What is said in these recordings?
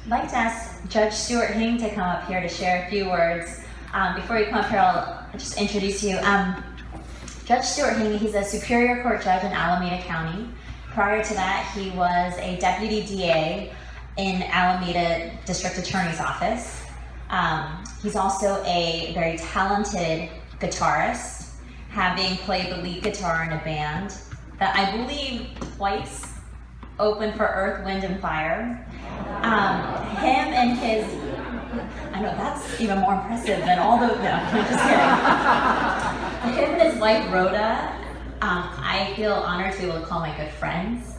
I'd like to ask Judge Stuart Hing to come up here to share a few words. Before you come up here, I'll just introduce you. Judge Stuart Hing, he's a Superior Court judge in Alameda County. Prior to that, he was a deputy DA in Alameda District Attorney's Office. He's also a very talented guitarist, having played the lead guitar in a band that I believe twice opened for Earth, Wind, and Fire. Him and his, I know that's even more impressive than all the, no, I'm just kidding. Him and his wife, Rhoda, I feel honored to be able to call my good friends.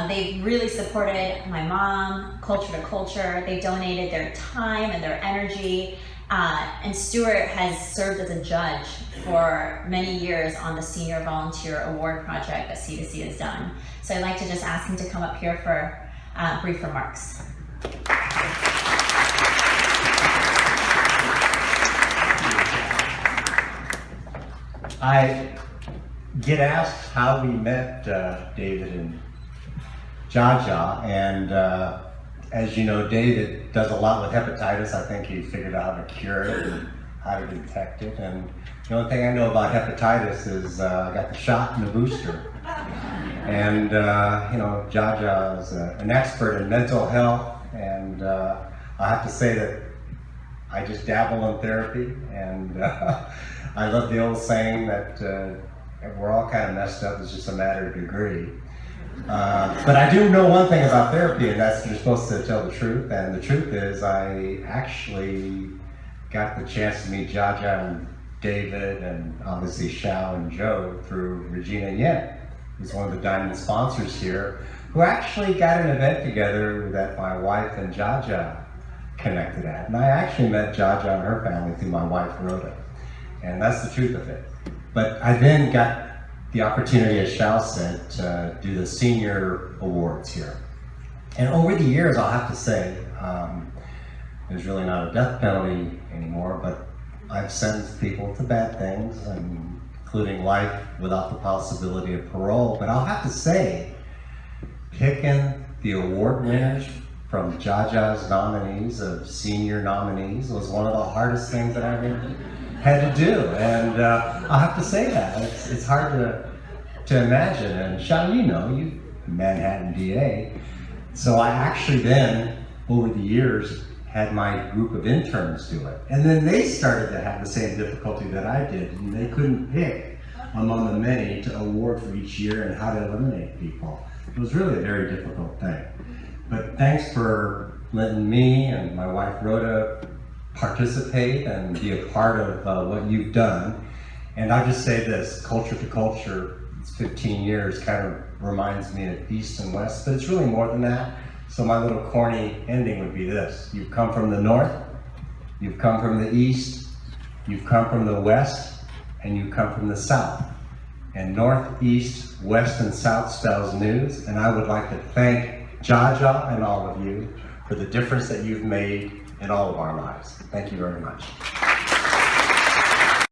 They've really supported my mom, culture to culture. They donated their time and their energy. And Stuart has served as a judge for many years on the Senior Volunteer Award project that C2C has done. So I'd like to just ask him to come up here for brief remarks. I get asked how we met David and Jaja, and as you know, David does a lot with hepatitis. I think he figured out how to cure it and how to detect it. And the only thing I know about hepatitis is I got the shot and the booster. And Jaja is an expert in mental health, and I have to say that I just dabble in therapy, and I love the old saying that we're all kind of messed up, it's just a matter of degree. But I do know one thing about therapy, and that's you're supposed to tell the truth, and the truth is I actually got the chance to meet Jaja and David and obviously Shao and Joe through Regina Yen, who's one of the Diamond sponsors here, who actually got an event together that my wife and Jaja connected at. And I actually met Jaja and her family through my wife, Rhoda. And that's the truth of it. But I then got the opportunity, as Shao said, to do the senior awards here. And over the years, I'll have to say, there's really not a death penalty anymore, but I've sentenced people to bad things, including life without the possibility of parole. But I'll have to say, picking the award winners from Jaja's nominees, of senior nominees, was one of the hardest things that I ever had to do. And I'll have to say that. It's hard to imagine. And Shao, you Manhattan DA. So I actually then, over the years, had my group of interns do it. And then they started to have the same difficulty that I did. And they couldn't pick among the many to award for each year and how to eliminate people. It was really a very difficult thing. But thanks for letting me and my wife Rhoda participate and be a part of what you've done. And I'll just say this, culture to culture, it's 15 years, kind of reminds me of East and West, but it's really more than that. So my little corny ending would be this: you've come from the North, you've come from the East, you've come from the West, and you've come from the South. And North, East, West, and South spells news, and I would like to thank Jaja and all of you for the difference that you've made in all of our lives. Thank you very much.